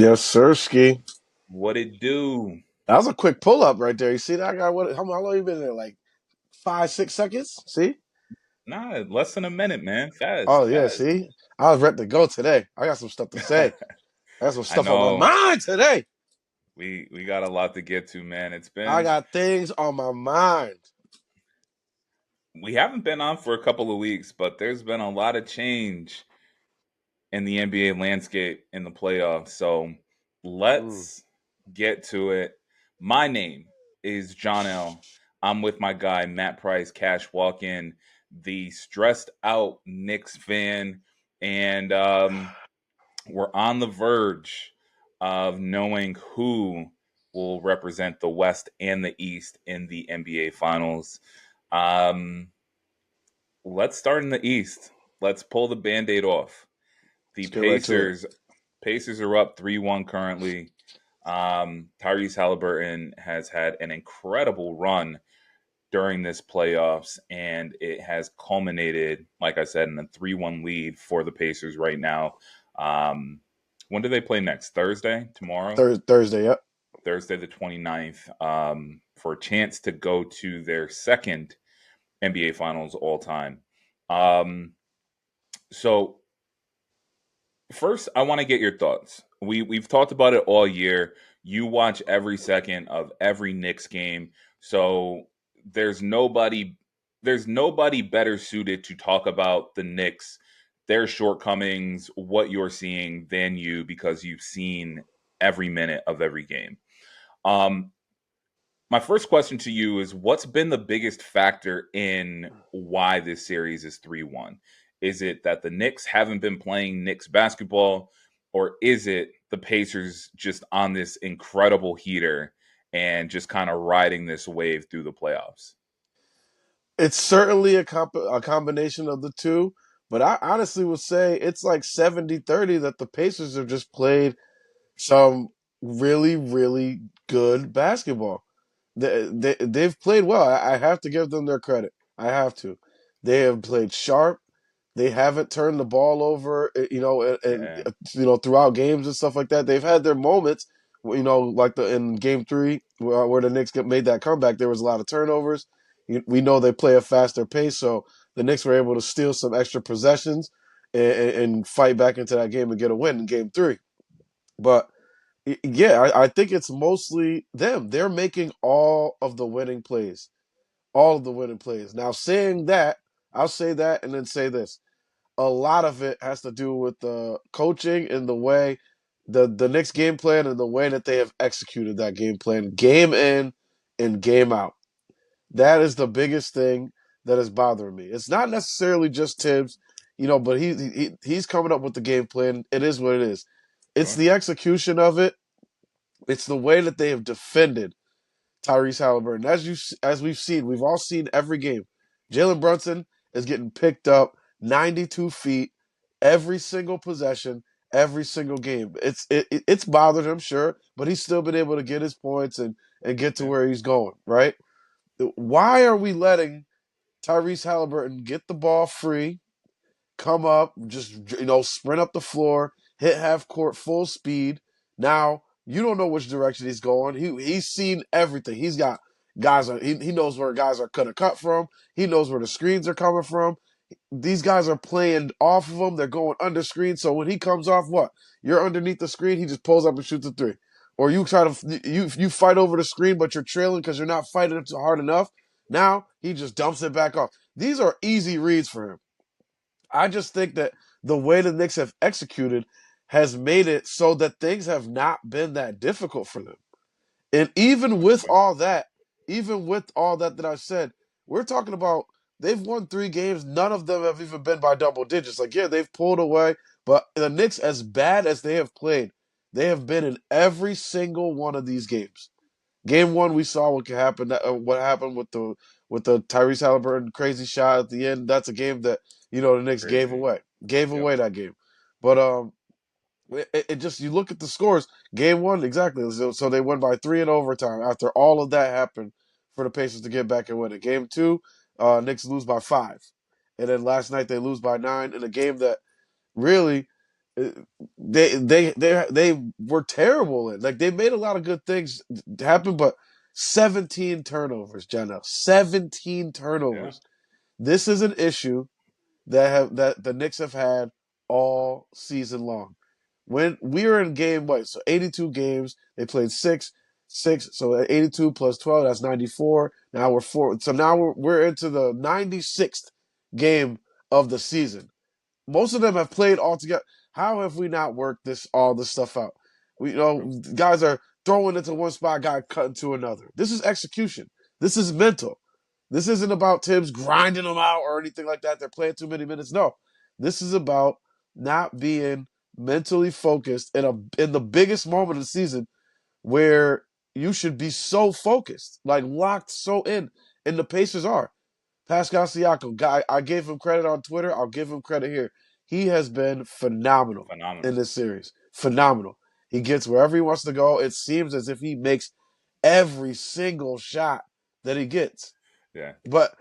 Yes, sir, Ski. What it do? That was a quick pull up right there. You see that guy? How long you been there? Like 5, 6 seconds? See? Nah, less than a minute, man. Oh Fast, yeah, fast. see? I was ready to go today. I got some stuff to say. I got some I stuff on my know mind today. we got a lot to get to, man. I got things on my mind. We haven't been on for a couple of weeks, but there's been a lot of change in the NBA landscape in the playoffs. So Mm. let's get to it. My name is Johnell. I'm with my guy Matt Price, Cash Walk-in, the stressed out Knicks fan, and we're on the verge of knowing who will represent the West and the East in the NBA Finals. Um, let's start in the East. Let's pull the Band-Aid off. The Let's get right to it. Pacers are up 3-1 currently. Tyrese Haliburton has had an incredible run during this playoffs, and it has culminated, like I said, in a 3-1 lead for the Pacers right now. Um, when do they play next? Thursday? Tomorrow? Thursday, yep. Thursday the 29th, for a chance to go to their second NBA Finals all time. Um, so first, I want to get your thoughts. We've talked about it all year. You watch every second of every Knicks game, so there's nobody there's nobody better suited to talk about the Knicks, their shortcomings, what you're seeing than you because you've seen every minute of every game. Um, my first question to you is what's been the biggest factor in why this series is 3-1? Is it that the Knicks haven't been playing Knicks basketball, or is it the Pacers just on this incredible heater and just kind of riding this wave through the playoffs? It's certainly a combination of the two, but I honestly would say it's like 70-30 that the Pacers have just played some really, really good basketball. They've played well. I have to give them their credit. I have to. They have played sharp. They haven't turned the ball over, Yeah, throughout games and stuff like that. They've had their moments, like in Game 3 where the Knicks made that comeback. There was a lot of turnovers. We know they play a faster pace, so the Knicks were able to steal some extra possessions and fight back into that game and get a win in Game 3. But yeah, I think it's mostly them. They're making all of the winning plays. All of the winning plays. Now, saying that, I'll say that and then say this. A lot of it has to do with the coaching and the way the Knicks game plan and the way that they have executed that game plan, game in and game out. That is the biggest thing that is bothering me. It's not necessarily just Tibbs, but he's coming up with the game plan. It is what it is. It's sure. the execution of it. It's the way that they have defended Tyrese Haliburton. As we've seen, we've all seen every game. Jalen Brunson is getting picked up 92 feet every single possession, every single game. It's bothered him, sure, but he's still been able to get his points and get to Yeah. where he's going, right? Why are we letting Tyrese Haliburton get the ball free, come up, just sprint up the floor, hit half court full speed? Now you don't know which direction he's going. He's seen everything. He's got guys. He knows where guys are gonna cut from. He knows where the screens are coming from. These guys are playing off of him. They're going under screen. So when he comes off, what? You're underneath the screen. He just pulls up and shoots a three. Or you try to you fight over the screen, but you're trailing because you're not fighting it hard enough. Now he just dumps it back off. These are easy reads for him. I just think that the way the Knicks have executed has made it so that things have not been that difficult for them. And even with all that I've said, we're talking about they've won 3 games. None of them have even been by double digits. Like, yeah, they've pulled away, but the Knicks, as bad as they have played, they have been in every single one of these games. Game 1, we saw what could happen. What happened with the Tyrese Haliburton crazy shot at the end. That's a game that the Knicks gave Crazy. away. Gave Yep. away that game. But it just you look at the scores. Game 1, exactly. So they won by 3 in overtime. After all of that happened for the Pacers to get back and win it. Game 2, Knicks lose by 5, and then last night they lose by 9 in a game that really They were terrible. Like they made a lot of good things happen, but 17 turnovers, Jenna. 17 Yeah. turnovers. This is an issue that the Knicks have had all season long. When we were in game what? So 82 games, they played six. So 82 plus 12, that's 94. Now we're four. So now we're into the 96th game of the season. Most of them have played all together. How have we not worked all this stuff out? True. Guys are throwing into one spot, guy cutting to another. This is execution. This is mental. This isn't about Tibbs grinding them out or anything like that. They're playing too many minutes. No, this is about not being mentally focused in the biggest moment of the season where you should be so focused, like locked so in. And the Pacers are. Pascal Siakam, guy, I gave him credit on Twitter. I'll give him credit here. He has been phenomenal in Phenomenal. this series. Phenomenal. He gets wherever he wants to go. It seems as if he makes every single shot that he gets. Yeah. But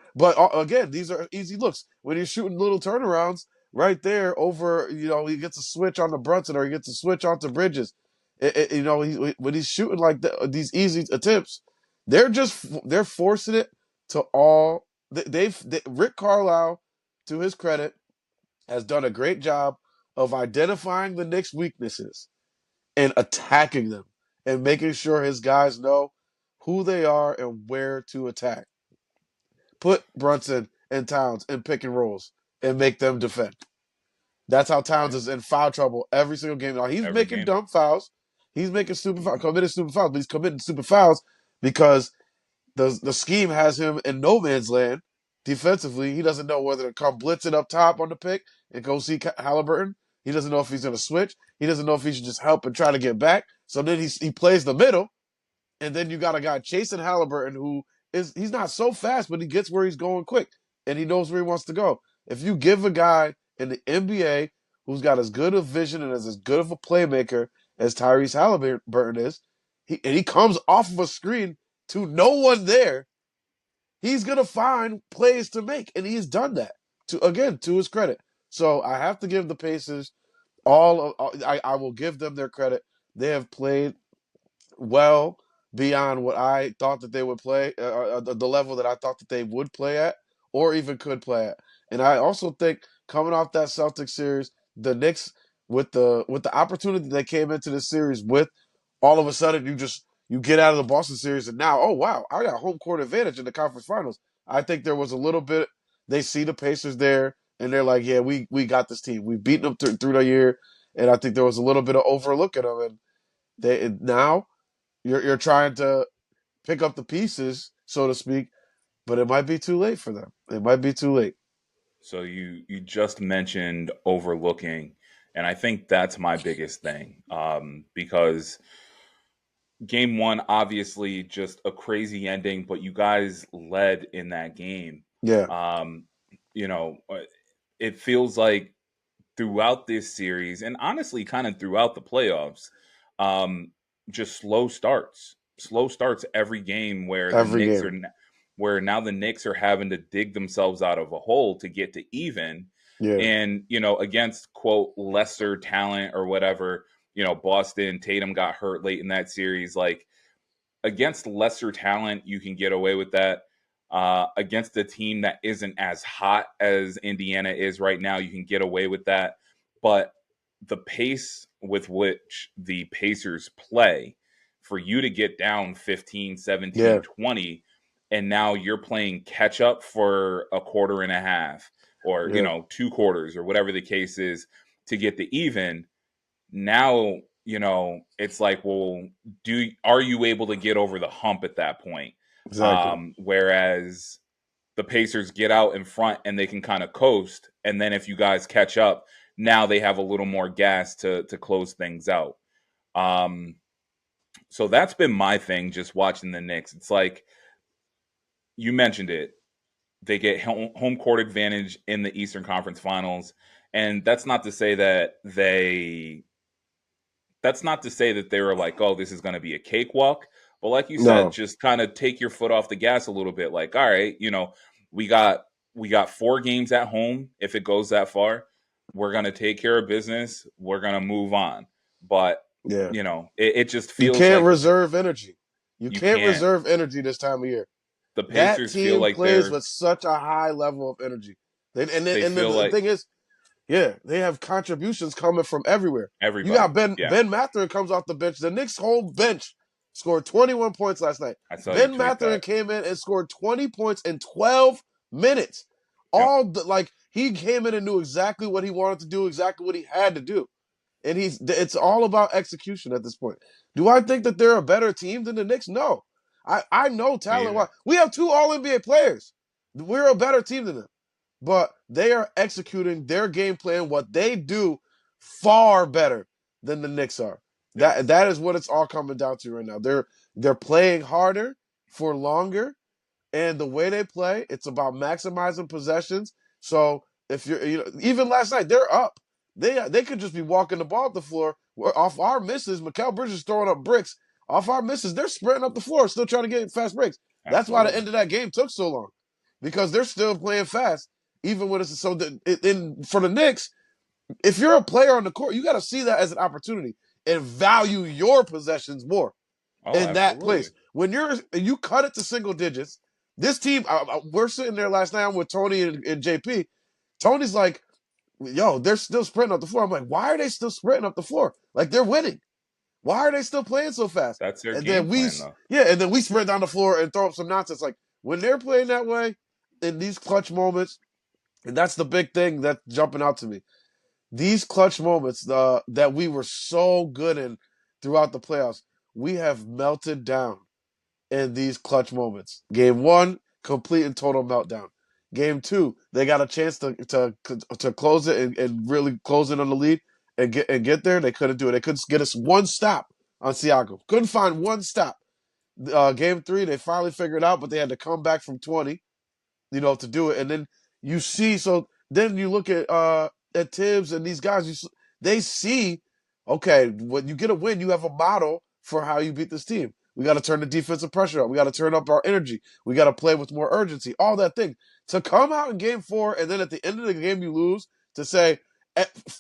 again, these are easy looks. When you're shooting little turnarounds right there over, he gets a switch on the Brunson or he gets a switch onto Bridges. When he's shooting like these easy attempts, they're forcing it to all. Rick Carlisle, to his credit, has done a great job of identifying the Knicks' weaknesses and attacking them and making sure his guys know who they are and where to attack. Put Brunson and Towns in pick and rolls and make them defend. That's how Towns Yeah. is in foul trouble every single game. Now he's Every making game. dumb fouls. He's making stupid fouls, committing stupid fouls, but he's committing stupid fouls because the scheme has him in no man's land defensively. He doesn't know whether to come blitzing up top on the pick and go see Haliburton. He doesn't know if he's going to switch. He doesn't know if he should just help and try to get back. So then he plays the middle, and then you got a guy chasing Halliburton who he's not so fast, but he gets where he's going quick and he knows where he wants to go. If you give a guy in the NBA who's got as good a vision and is as good of a playmaker as Tyrese Haliburton is, he comes off of a screen to no one there, he's gonna find plays to make, and he's done that. To his credit. So I have to give the Pacers I will give them their credit. They have played well beyond what I thought that they would play, the level that I thought that they would play at, or even could play at. And I also think coming off that Celtics series, the Knicks with the opportunity they came into the series with, all of a sudden you get out of the Boston series and now, oh wow, I got home court advantage in the conference finals. I think there was a little bit. They see the Pacers there and they're like, yeah, we got this team. We've beaten them through the year, and I think there was a little bit of overlooking them. And they now you're trying to pick up the pieces, so to speak, but it might be too late for them. It might be too late. So you just mentioned overlooking, and I think that's my biggest thing, because game one obviously just a crazy ending, but you guys led in that game. Yeah, Um, you know, it feels like throughout this series, and honestly, kind of throughout the playoffs, um, just slow starts every game where the every Knicks game. are where now the Knicks are having to dig themselves out of a hole to get to even, Yeah, and against quote lesser talent or whatever. Boston Tatum got hurt late in that series, like against lesser talent, you can get away with that. Against a team that isn't as hot as Indiana is right now, you can get away with that. But the pace with which the Pacers play, for you to get down 15, yeah, 17, 20, and now you're playing catch up for a quarter and a half or, yeah, 2 quarters or whatever the case is to get the even. Now it's like, well, are you able to get over the hump at that point? exactly, Whereas the Pacers get out in front and they can kind of coast, and then if you guys catch up, now they have a little more gas to close things out. um so that's been my thing, just watching the Knicks. It's like you mentioned it, they get home court advantage in the Eastern Conference Finals, and that's not to say that they were like, oh, this is going to be a cakewalk. But like you said, no, just kind of take your foot off the gas a little bit. Like, all right, we got 4 games at home if it goes that far. we're going to take care of business. We're going to move on. But, Yeah. it just You feels can't like reserve energy. You you can't can't. reserve energy this time of year. The That Pacers feel team like plays with such a high level of energy. they And feel the like thing is, yeah, they have contributions coming from everywhere. You everybody. got Yeah. Ben Mathurin comes off the bench. The Knicks' whole bench scored 21 points last night. I saw you Ben tweet Mathurin that. came in and scored 20 points in 12 minutes. Yep. Like he came in and knew exactly what he wanted to do, exactly what he had to do. And it's all about execution at this point. Do I think that they're a better team than the Knicks? No. I know Me talent wise. either. We have two all NBA players. We're a better team than them. But they are executing their game plan, what they do, far better than the Knicks are. Yes. That is what it's all coming down to right now. They're playing harder for longer, and the way they play, it's about maximizing possessions. So if even last night they're up. They could just be walking the ball up the floor. Off our misses, Mikal Bridges throwing up bricks. Off our misses, they're sprinting up the floor, still trying to get fast breaks. That's why the Absolutely. end of that game took so long, because they're still playing fast, even when it's so. For the Knicks, if you're a player on the court, you got to see that as an opportunity and value your possessions more Oh, in that absolutely. place. When you cut it to single digits, this team, we're sitting there last night. I'm with Tony and JP. Tony's like, yo, they're still sprinting up the floor. I'm like, why are they still sprinting up the floor? Like they're winning. Why are they still playing so fast? That's their And game then plan, though. and then we sprint down the floor and throw up some nonsense. Like when they're playing that way in these clutch moments, and that's the big thing that's jumping out to me. These clutch moments that we were so good in throughout the playoffs, we have melted down in these clutch moments. Game one, complete and total meltdown. Game two, they got a chance to close it and really close in on the lead and get there. They couldn't do it. They couldn't get us one stop on Siakam. Couldn't find one stop. Game three, they finally figured it out, but they had to come back from 20, to do it. And then you see, so then you look at Tibbs and these guys, they see, okay, when you get a win, you have a model for how you beat this team. We got to turn the defensive pressure up. We got to turn up our energy. We got to play with more urgency. All that thing. To come out in game four and then at the end of the game you lose, to say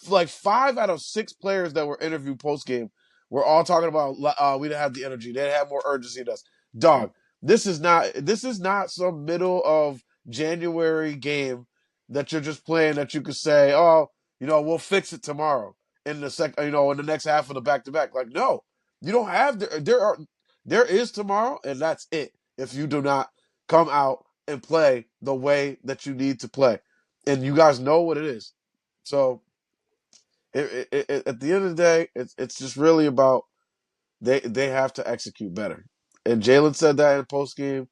like 5 out of 6 players that were interviewed post game were all talking about we didn't have the energy. They had more urgency than us. Yep. Dog, this is not some middle of January game that you're just playing that you could say, oh, we'll fix it tomorrow in in the next half of the back to back. Like, no, you don't have there is tomorrow, and that's it. If you do not come out and play the way that you need to play, and you guys know what it is, so at the end of the day, it's just really about they have to execute better. And Jalen said that in post game.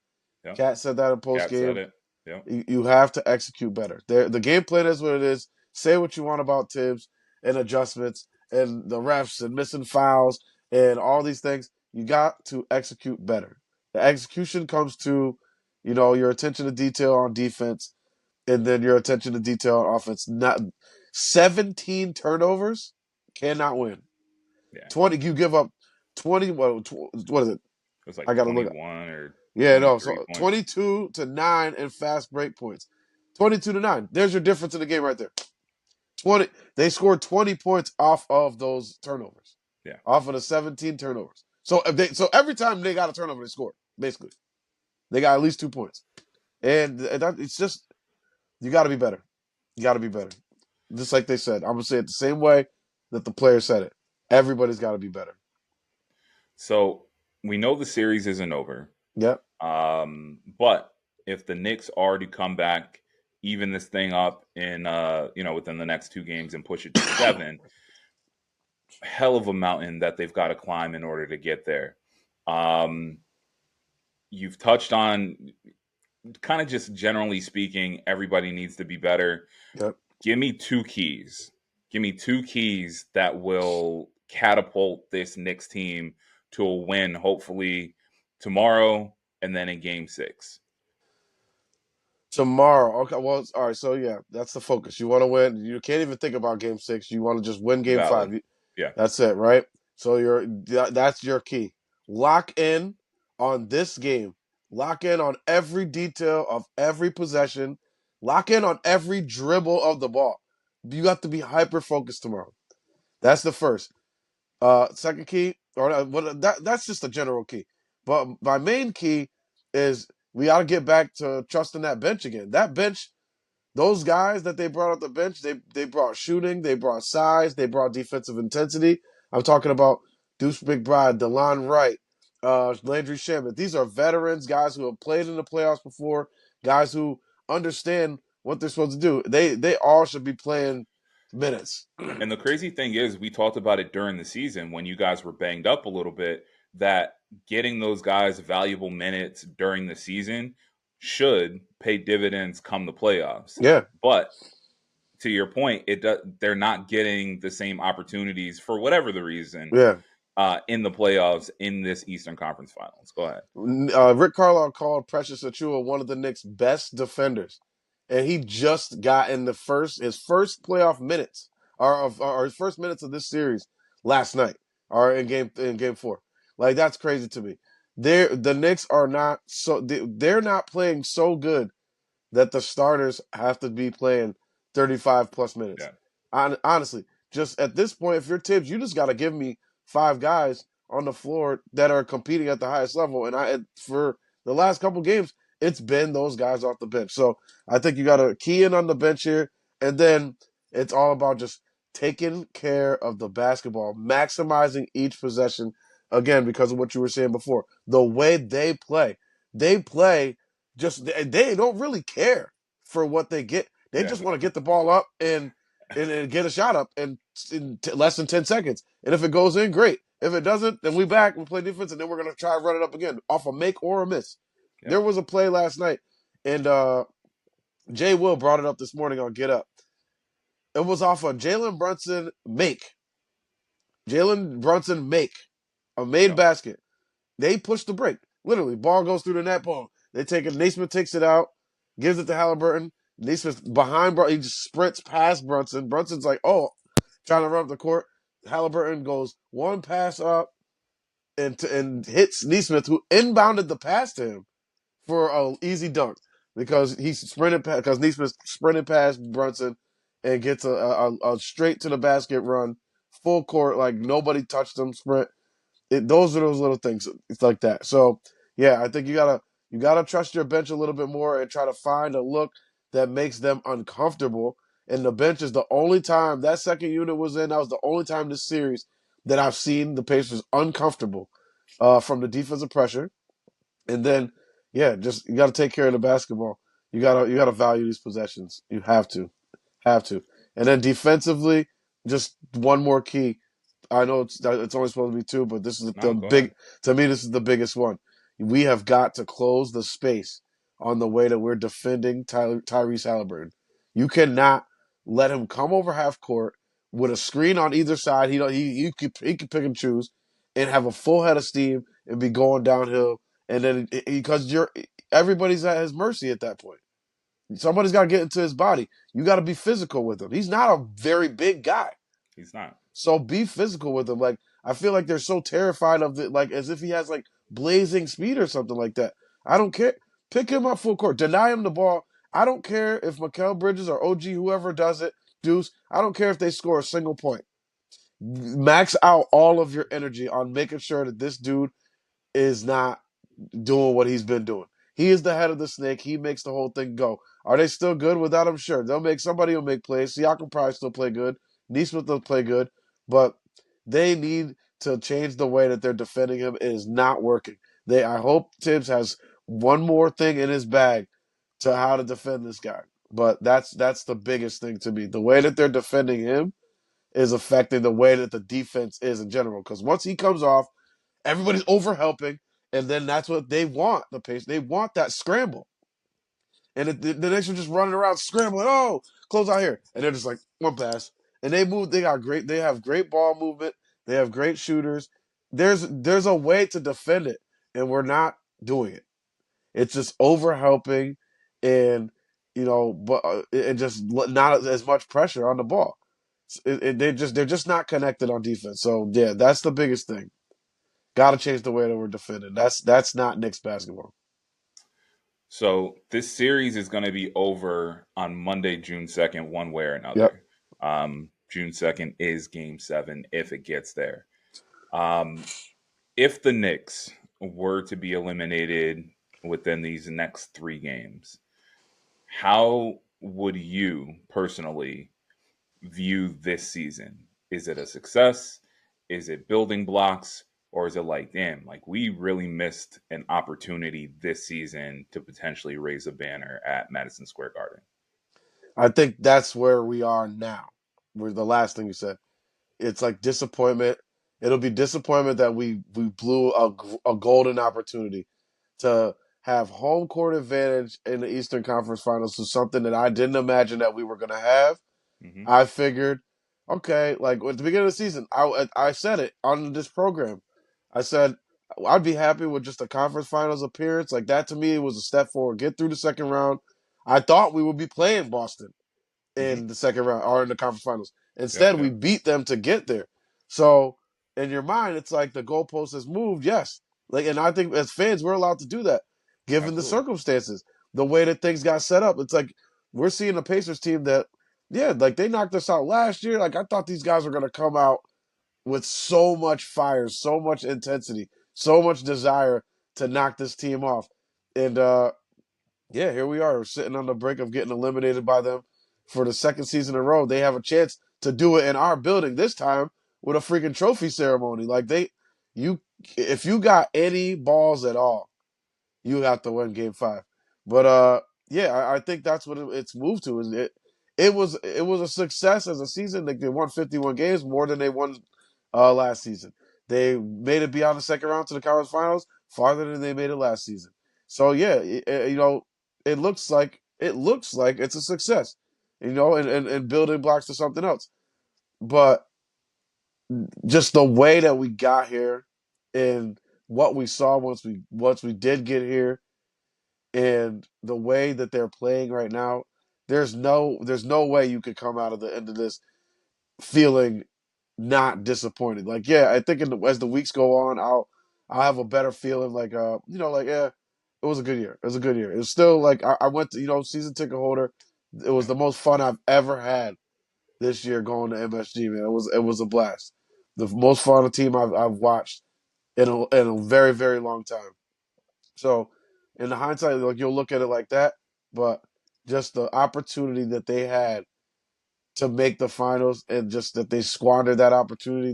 Yep. Cat said that in post Cat said game. it. Yep. You have to execute better. The game plan is what it is. Say what you want about Tibbs and adjustments and the refs and missing fouls and all these things. You got to execute better. The execution comes to, your attention to detail on defense and then your attention to detail on offense. Not 17 turnovers cannot win. Yeah. 20, you give up 20. What is it? It was like I got to look. 21 or Yeah, no. 23 So points. 22-9 in fast break points. 22-9. There's your difference in the game right there. 20. They scored 20 points off of those turnovers, Yeah. off of the 17 turnovers. So every time they got a turnover, they scored. Basically, they got at least 2 points, and it's just you got to be better. You got to be better. Just like they said, I'm gonna say it the same way that the players said it. Everybody's got to be better. So we know the series isn't over. Yep. But if the Knicks are to come back, even this thing up in within the next 2 games and push it to 7, hell of a mountain that they've got to climb in order to get there. Um, you've touched on kind of just generally speaking, everybody needs to be better. Yep. Give me 2 keys. Give me 2 keys that will catapult this Knicks team to a win, hopefully tomorrow and then in game 6. Tomorrow. Okay. Well, all right. So yeah, that's the focus. You want to win. You can't even think about game 6. You want to just win game Valid. 5. Yeah. That's it, right? So that's your key. Lock in on this game. Lock in on every detail of every possession. Lock in on every dribble of the ball. you have to be hyper focused tomorrow. That's the first. Second key, or that's just a general key. But my main key is we got to get back to trusting that bench again. That bench, those guys that they brought off the bench, they brought shooting, they brought size, they brought defensive intensity. I'm talking about Deuce McBride, DeLon Wright, Landry Shamet. These are veterans, guys who have played in the playoffs before, guys who understand what they're supposed to do. They all should be playing minutes. And the crazy thing is, we talked about it during the season when you guys were banged up a little bit, that getting those guys valuable minutes during the season should pay dividends come the playoffs. Yeah, But to your point, they're not getting the same opportunities for whatever the reason yeah. in the playoffs in this Eastern Conference Finals. Go ahead. Rick Carlisle called Precious Achiuwa one of the Knicks' best defenders, and he just got in his first playoff minutes, or his first minutes of this series last night, or in game four. Like that's crazy to me. The Knicks are not they're not playing so good that the starters have to be playing 35 plus minutes. Yeah. Honestly, just at this point, if you're Tibbs, you just got to give me five guys on the floor that are competing at the highest level. And for the last couple games, it's been those guys off the bench. So I think you got to key in on the bench here, and then it's all about just taking care of the basketball, maximizing each possession. Again, because of what you were saying before, the way they play just they don't really care for what they get. They Yeah. just want to get the ball up and get a shot up in less than 10 seconds. And if it goes in, great. If it doesn't, then we back and play defense, and then we're gonna try to run it up again off a make or a miss. Yep. There was a play last night, and Jay Will brought it up this morning on Get Up. It was off a Jalen Brunson make. Jalen Brunson make a made Yep. basket. They push the break. Literally, ball goes through the net. Ball. They take it. Naismith takes it out, gives it to Haliburton. Naismith behind Brunson. He just sprints past Brunson. Brunson's like, oh, trying to run up the court. Haliburton goes one pass up and hits Naismith, who inbounded the pass to him for an easy dunk because because Naismith sprinted past Brunson and gets a straight to the basket run, full court, like nobody touched him. Sprint. Those are those little things. It's like that. So yeah, I think you gotta trust your bench a little bit more and try to find a look that makes them uncomfortable. And the bench is the only time that second unit was in. That was the only time this series that I've seen the Pacers uncomfortable from the defensive pressure. And then yeah, just you got to take care of the basketball. You gotta value these possessions. You have to. And then defensively, just one more key. I know it's only supposed to be two, but this is the No, go ahead. big. To me, this is the biggest one. We have got to close the space on the way that we're defending Tyrese Haliburton. You cannot let him come over half court with a screen on either side. He could pick and choose and have a full head of steam and be going downhill. And then because everybody's at his mercy at that point. Somebody's got to get into his body. You got to be physical with him. He's not a very big guy. He's not. So be physical with him. Like I feel like they're so terrified of it, like as if he has like blazing speed or something like that. I don't care. Pick him up full court. Deny him the ball. I don't care if Mikal Bridges or OG, whoever does it, Deuce. I don't care if they score a single point. Max out all of your energy on making sure that this dude is not doing what he's been doing. He is the head of the snake. He makes the whole thing go. Are they still good without him? Sure. Somebody will make plays. Siakam probably still play good. Neesmith will play good. But they need to change the way that they're defending him. It is not working. I hope Tibbs has one more thing in his bag to how to defend this guy. But that's the biggest thing to me. The way that they're defending him is affecting the way that the defense is in general. Because once he comes off, everybody's over helping, and then that's what they want. The pace they want that scramble, and the Knicks are just running around scrambling. Oh, close out here, and they're just like one pass, and they move. They got great. They have great ball movement. They have great shooters. There's a way to defend it, and we're not doing it. It's just over helping, and but and just not as much pressure on the ball. They're just not connected on defense. So yeah, that's the biggest thing. Got to change the way that we're defending. That's not Knicks basketball. So this series is going to be over on Monday, June 2nd, one way or Yep. another. June 2nd is game 7 if it gets there. Um, if the Knicks were to be eliminated within these next 3 games, how would you personally view this season? Is it a success? Is it building blocks? Or is it like, damn, like we really missed an opportunity this season to potentially raise a banner at Madison Square Garden? I think that's where we are now. Where the last thing you said, it's like disappointment. It'll be disappointment that we blew a golden opportunity to have home court advantage in the Eastern Conference Finals to something that I didn't imagine that we were going to have. Hmm. I figured, okay, like at the beginning of the season, I said it on this program. I said I'd be happy with just a conference finals appearance. Like that to me was a step forward. Get through the second round. I thought we would be playing Boston Hmm. in the second round or in the conference finals. Yep. Instead, we Yep. beat them to get there. So in your mind, it's like the goalpost has moved. Yes, like, and I think as fans, we're allowed to do that, given the Absolutely. circumstances, the way that things got set up. It's like we're seeing a Pacers team that, yeah, like they knocked us out last year. Like I thought these guys were going to come out with so much fire, so much intensity, so much desire to knock this team off, and yeah, here we are sitting on the brink of getting eliminated by them for the second season in a row. They have a chance to do it in our building this time with a freaking trophy ceremony. Like you, if you got any balls at all, you have to win Game 5. But yeah, I think that's what it's moved to. Is it was a success as a season. They won 51 games more than they won last season. They made it beyond the second round to the conference finals farther than they made it last season. So yeah, it looks like it's a success, and building blocks to something else. But just the way that we got here and what we saw once we did get here and the way that they're playing right now, there's no way you could come out of the end of this feeling not disappointed. Like, yeah, I think as the weeks go on, I'll have a better feeling. Like, like, yeah, it was a good year. It was a good year. It was still like I went to season ticket holder. It was Yep. the most fun I've ever had this year going to MSG. Man, it was a blast. The most fun team I've watched in a very very long time. So, in the hindsight, like you'll look at it like that, but just the opportunity that they had to make the finals and just that they squandered that opportunity,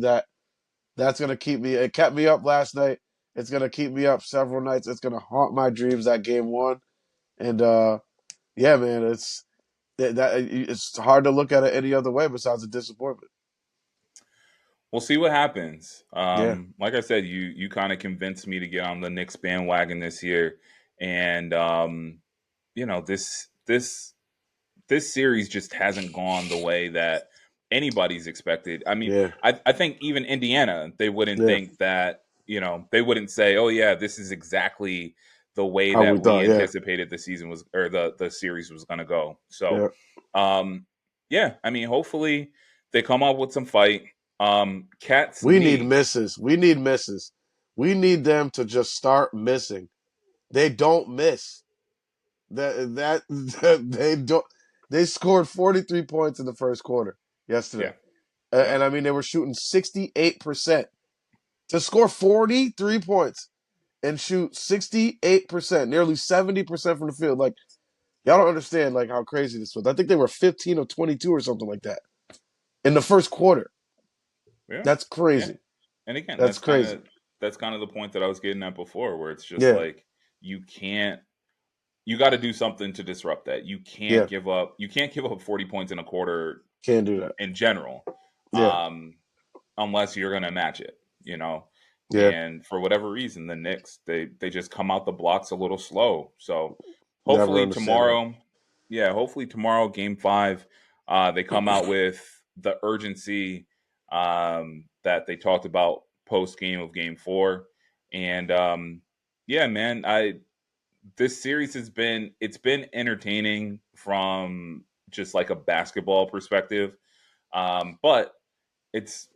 that's gonna keep me. It kept me up last night. It's gonna keep me up several nights. It's gonna haunt my dreams that game 1. And yeah, man, it's hard to look at it any other way besides a disappointment. We'll see what happens. Yeah, Like I said, you kind of convinced me to get on the Knicks bandwagon this year, and this series just hasn't gone the way that anybody's expected. I mean, yeah, I think even Indiana, they wouldn't yeah. think that, they wouldn't say, oh, yeah, this is exactly the way How we that we thought, yeah, anticipated the season was or the series was going to go. So, yeah. um, yeah, I mean, hopefully they come up with some fight. Cats We need need, misses. We need misses. We need them to just start missing. They don't miss. That they don't. They scored 43 points in the first quarter yesterday, yeah, and yep. I mean they were shooting 68% to score 43 points and shoot 68%, nearly 70% from the field. Like y'all don't understand like how crazy this was. I think they were 15 of 22 or something like that in the first quarter. Yeah, That's yeah. crazy. And again, That's crazy. that's kind of the point that I was getting at before, where it's just Yeah, like you can't you got to do something to disrupt that. yeah. You can't give up 40 points in a quarter Can't do that. in general. Yeah, Um unless you're going to match it, you know. yeah. And for whatever reason, the Knicks they just come out the blocks a little slow. So Never hopefully understand that. tomorrow, yeah, hopefully tomorrow, game 5, they come out with the urgency that they talked about post game of game 4. And yeah, man, I this series it's been entertaining from just like a basketball perspective, but it's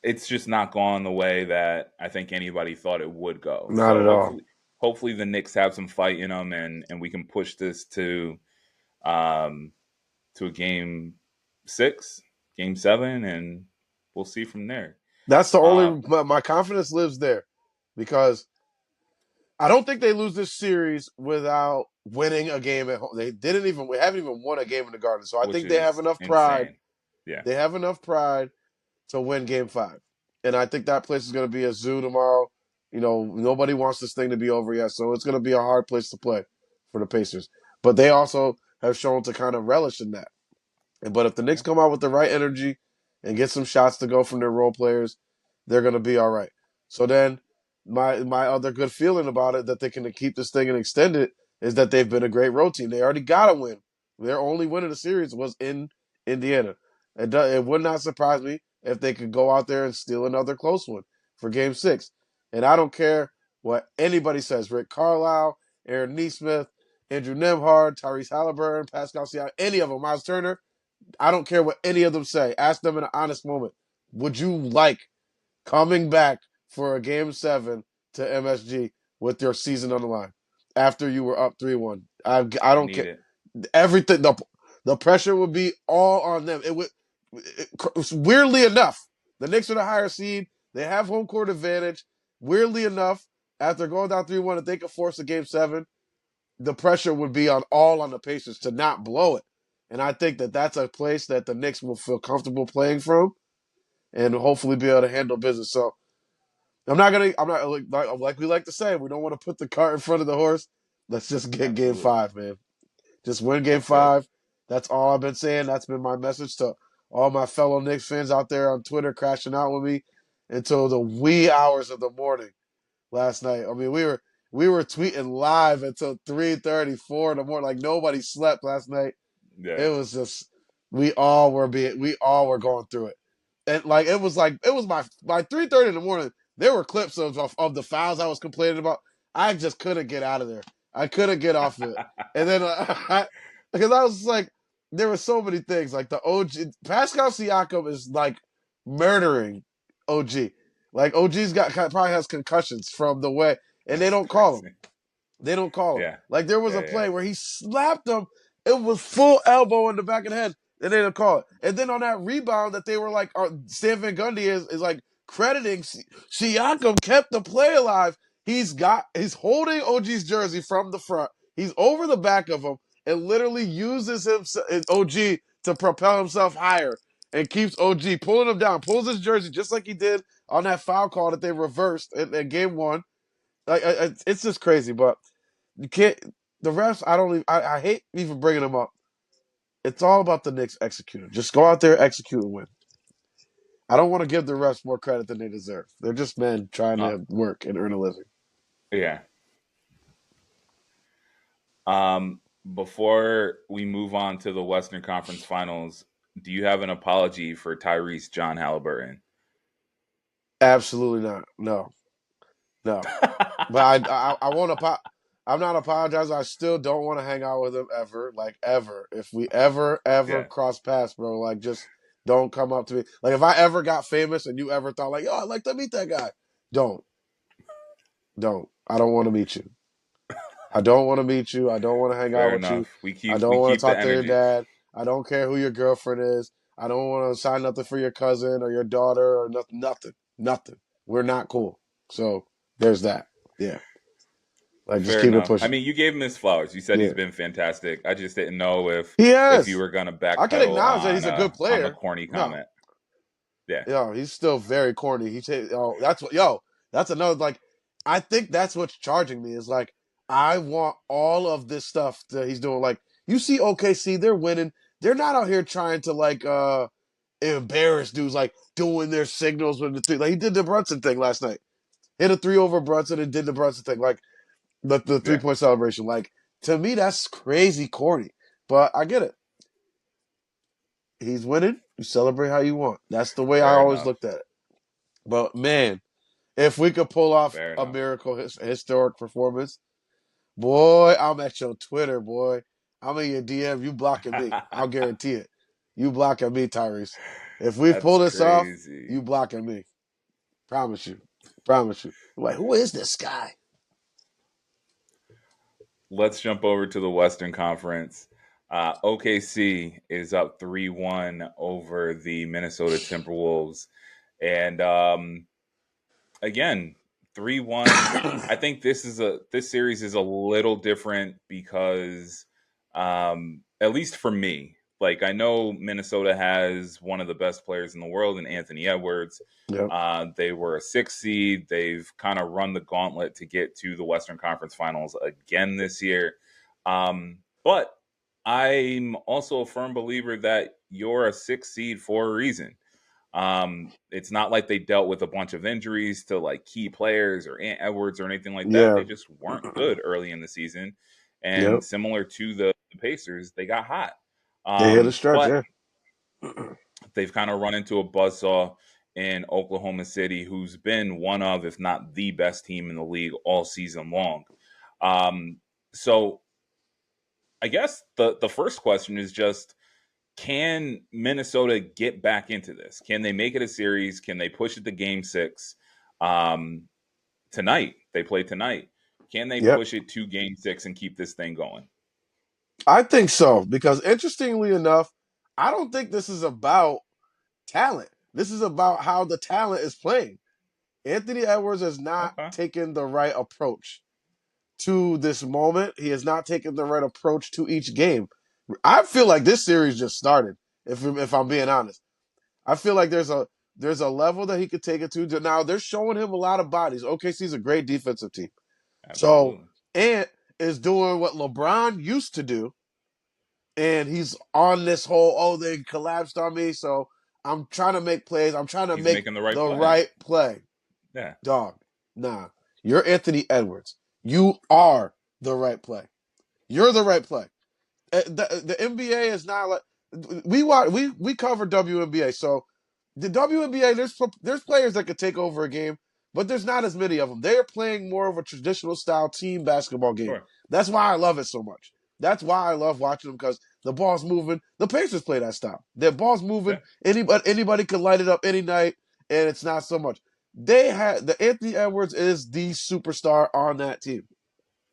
it's just not gone the way that I think anybody thought it would go. Not So at all. hopefully the Knicks have some fight in them, and we can push this um to a game 6, Game 7, and we'll see from there. That's the Uh, only my confidence lives there because I don't think they lose this series without winning a game at home. We haven't even won a game in the Garden. So I which think they have is enough pride. insane. Yeah, They have enough pride to win Game 5, and I think that place is going to be a zoo tomorrow. Nobody wants this thing to be over yet, so it's going to be a hard place to play for the Pacers. But they also have shown to kind of relish in that. But if the Knicks yeah, come out with the right energy and get some shots to go from their role players, they're going to be all right. So then, my other good feeling about it that they can keep this thing and extend it is that they've been a great road team. They already got a win. Their only win of the series was in Indiana. It would not surprise me if they could go out there and steal another close one for Game 6. And I don't care what anybody says. Rick Carlisle, Aaron Nesmith, Andrew Nemhard, Tyrese Haliburton, Pascal Siakam, any of them, Miles Turner. I don't care what any of them say. Ask them in an honest moment. Would you like coming back for a Game 7 to MSG with your season on the line after you were up 3-1? I I don't need care. it. Everything, the pressure would be all on them. Weirdly enough, the Knicks are the higher seed. They have home court advantage. Weirdly enough, after going down 3-1, if they could force a Game 7, the pressure would be on the Pacers to not blow it. And I think that that's a place that the Knicks will feel comfortable playing from and hopefully be able to handle business. So I'm not like we like to say, we don't want to put the cart in front of the horse. Let's just get Game Absolutely. 5, man. Just win Game That's it. 5. That's all I've been saying. That's been my message to all my fellow Knicks fans out there on Twitter crashing out with me until the wee hours of the morning last night. I mean, we were tweeting live until 3:34 in the morning. Like nobody slept last night. Yeah. It was just we all were going through it. And it was by 3:30 in the morning, there were clips of the fouls I was complaining about. I just couldn't get out of there. I couldn't get off of it. And then because I was like there were so many things like the OG Pascal Siakam is like murdering OG. Like OG's got probably has concussions from the way and they That's don't call him. crazy. They don't call him. Yeah. Like there was a Yeah. Yeah. play where he slapped him. It was full elbow in the back of the head, and they didn't call it. And then on that rebound that they were like, Stan Van Gundy is like crediting Siakam kept the play alive. He's holding OG's jersey from the front. He's over the back of him and literally uses OG to propel himself higher and keeps OG pulling him down, pulls his jersey just like he did on that foul call that they reversed in game 1. Like it's just crazy, but you can't. The refs, I don't. Even, I hate even bringing them up. It's all about the Knicks executing. Just go out there, execute, and win. I don't want to give the refs more credit than they deserve. They're just men trying Uh, to work and earn a living. yeah. Before we move on to the Western Conference Finals, do you have an apology for Tyrese John Halliburton? Absolutely not. No, no. But I won't. I'm not apologizing. I still don't want to hang out with him ever, like ever. If we ever Yeah. cross paths, bro, like just don't come up to me. Like if I ever got famous and you ever thought like, yo, I'd like to meet that guy, don't, don't. I don't want to meet you. I don't want to meet you. I don't want to hang out Fair with you. enough. We I keep don't we want to keep the talk to your energy. dad. I don't care who your girlfriend is. I don't want to sign nothing for your cousin or your daughter or nothing. Nothing. Nothing. We're not cool. So there's that. Yeah. Like just Fair keep it enough. I pushing. mean, you gave him his flowers. You said he's Yeah. been fantastic. I just didn't know He if you has. were gonna I can backpedal acknowledge that he's a good on the player. corny No, comment. Yeah. he's still very corny. That's what that's another like I think that's what's charging me is like I want all of this stuff that he's doing. Like you see OKC, they're winning. They're not out here trying to like embarrass dudes like doing their signals with the three. Like he did the Brunson thing last night. Hit a three over Brunson and did the Brunson thing. Like the Yeah. 3-point celebration. Like to me, that's crazy corny. But I get it. He's winning. You celebrate how you want. That's the way I Fair always enough. looked at it. But man, if we could pull off Fair a enough. miracle historic performance, boy, I'm at your Twitter, boy. I'm in your DM. You blocking me. I'll guarantee it. You blocking me, Tyrese. If we That's pull this off, crazy. you blocking me. Promise you. Promise you. I'm like, who is this guy? Let's jump over to the Western Conference. OKC is up 3-1 over the Minnesota Timberwolves. And again, 3-1. I think this series is a little different because at least for me, like I know Minnesota has one of the best players in the world in Anthony Edwards. Yep. They were a 6 seed. They've kind of run the gauntlet to get to the Western Conference Finals again this year. But I'm also a firm believer that you're a 6 seed for a reason. It's not like they dealt with a bunch of injuries to like key players or Ant Edwards or anything like that. Yeah. They just weren't good early in the season. And Yep. similar to the Pacers, they got hot. They hit a stretch. But Yeah. they've kind of run into a buzzsaw in Oklahoma City, who's been one of, if not the best team in the league all season long. Um, so I guess the first question is just, can Minnesota get back into this? Can they make it a series? Can they push it to game six? Um, Tonight, they play tonight. Can they Yep. push it to game six and keep this thing going? I think so because interestingly enough, I don't think this is about talent. This is about how the talent is playing. Anthony Edwards has not Okay. taken the right approach to this moment. He has not taken the right approach to each game. I feel like this series just started. If I'm being honest, I feel like there's a level that he could take it to. Now they're showing him a lot of bodies. OKC's a great defensive team. So Absolutely. Ant is doing what LeBron used to do, and he's on this whole they collapsed on me, so I'm trying to make plays. I'm trying to He's make making the right the play. right play. Yeah. Dog, nah. You're Anthony Edwards. You are the right play. You're the right play. The NBA is not like we cover WNBA. So the WNBA, there's players that could take over a game, but there's not as many of them. They're playing more of a traditional style team basketball game. Sure. That's why I love it so much. That's why I love watching them because the ball's moving. The Pacers play that style. The ball's moving. Yeah. Anybody could light it up any night, and it's not so much. They had the Anthony Edwards is the superstar on that team.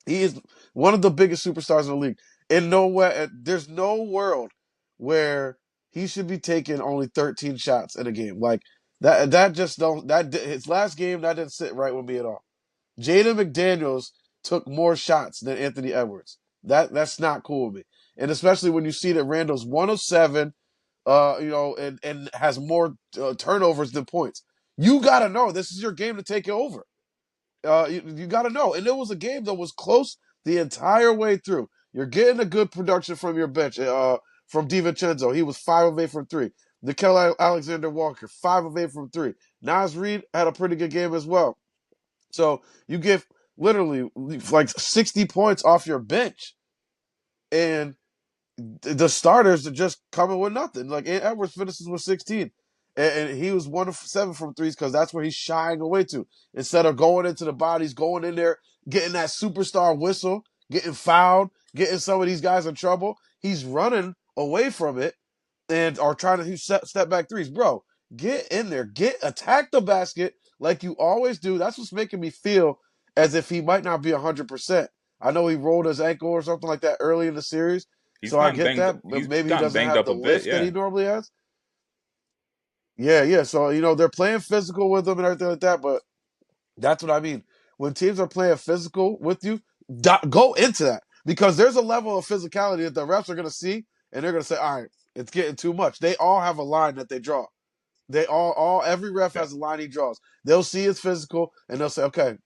He is one of the biggest superstars in the league. In nowhere, there's no world where he should be taking only 13 shots in a game. Like that. That just don't. That his last game that didn't sit right with me at all. Jaden McDaniels took more shots than Anthony Edwards. That's not cool with me. And especially when you see that Randall's 107, and has more turnovers than points. You got to know this is your game to take it over. You got to know. And it was a game that was close the entire way through. You're getting a good production from your bench. From DiVincenzo, he was 5 of 8 from three. Nickel Alexander Walker, 5 of 8 from three. Nas Reed had a pretty good game as well. So you get literally like 60 points off your bench, and the starters are just coming with nothing. Like Edwards finishes with 16, and he was 1 of 7 from threes because that's where he's shying away to. Instead of going into the bodies, going in there, getting that superstar whistle, getting fouled, getting some of these guys in trouble, he's running away from it and are trying to step back threes. Bro, get in there, attack the basket like you always do. That's what's making me feel as if he might not be 100%. I know he rolled his ankle or something like that early in the series, He's so I gotten get banged. that. He's Maybe he gotten doesn't banged have up the a bit. lift that he Yeah. normally has. Yeah, yeah. So they're playing physical with him and everything like that. But that's what I mean. When teams are playing physical with you, go into that because there's a level of physicality that the refs are going to see, and they're going to say, "All right, it's getting too much." They all have a line that they draw. They all every ref Yeah. has a line he draws. They'll see it's physical, and they'll say, "Okay,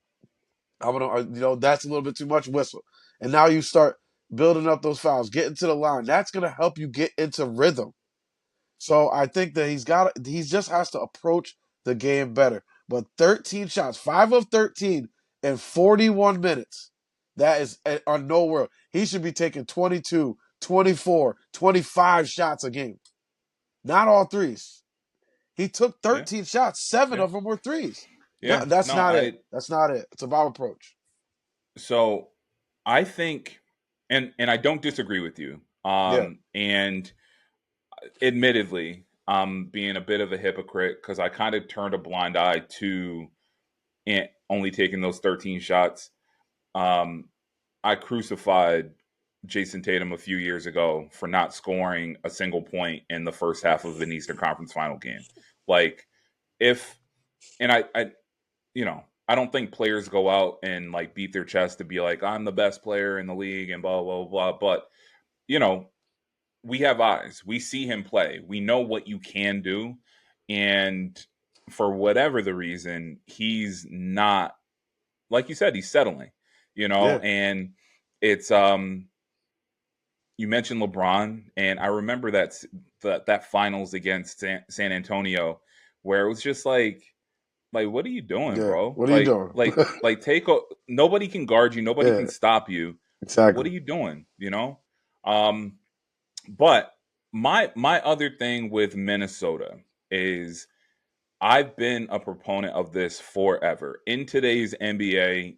I'm gonna, that's a little bit too much whistle." And now you start building up those fouls, getting to the line. That's gonna help you get into rhythm. So I think that he just has to approach the game better. But 13 shots, 5 of 13 in 41 minutes. That is on no world. He should be taking 22, 24, 25 shots a game. Not all threes. He took Yeah. 13 shots. Seven Yeah. of them were threes. No, Yeah. that's No, not it. That's not it. It's about approach. so I think, and I don't disagree with you. Yeah. And admittedly, I'm being a bit of a hypocrite because I kind of turned a blind eye to only taking those 13 shots. Um, I crucified Jason Tatum a few years ago for not scoring a single point in the first half of an Eastern Conference final game. Like, if, and I you know, I don't think players go out and like beat their chest to be like, I'm the best player in the league and blah, blah, blah. But, you know, we have eyes. We see him play. We know what you can do. And for whatever the reason, he's not, like you said, he's settling, Yeah, and it's, you mentioned LeBron, and I remember that finals against San Antonio where it was just like, what are you doing, yeah. bro? What are you Like, doing? nobody can guard you, nobody Yeah, can stop you. What exactly. are you doing? Um, but my other thing with Minnesota is I've been a proponent of this forever. In today's NBA,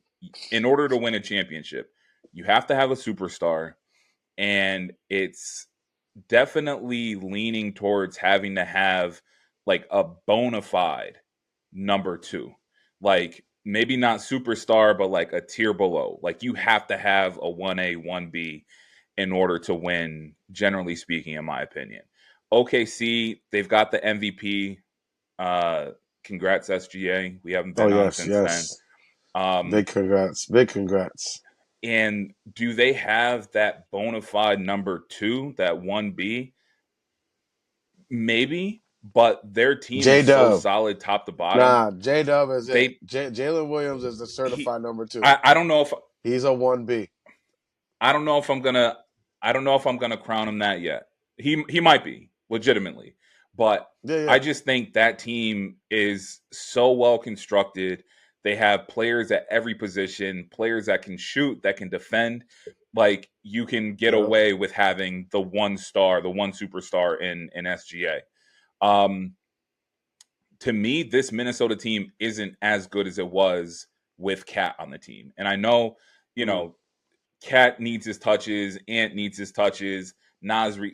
in order to win a championship, you have to have a superstar, and it's definitely leaning towards having to have like a bona fide number two. Like, maybe not superstar, but like a tier below. Like, you have to have a 1A, 1B in order to win, generally speaking, in my opinion. OKC, they've got the MVP. Uh, Congrats, SGA. We haven't Oh been on yes, since then. yes. Um, Big congrats. Big congrats. and do they have that bona fide number two, that 1B? Maybe, but their team J is so Dub. solid top to bottom. Nah, J Dub is it. They Jalen Williams is the he certified number two. I don't know if He's a 1B. I don't know if I'm gonna I don't know if I'm gonna crown him that yet. He might be legitimately, but Yeah, I yeah, just think that team is so well constructed. They have players at every position, players that can shoot, that can defend. Like, you can get yeah. away with having the one star, the one superstar in SGA. Um, to me, this Minnesota team isn't as good as it was with Cat on the team. And I know, you Mm. know, Cat needs his touches, Ant needs his touches,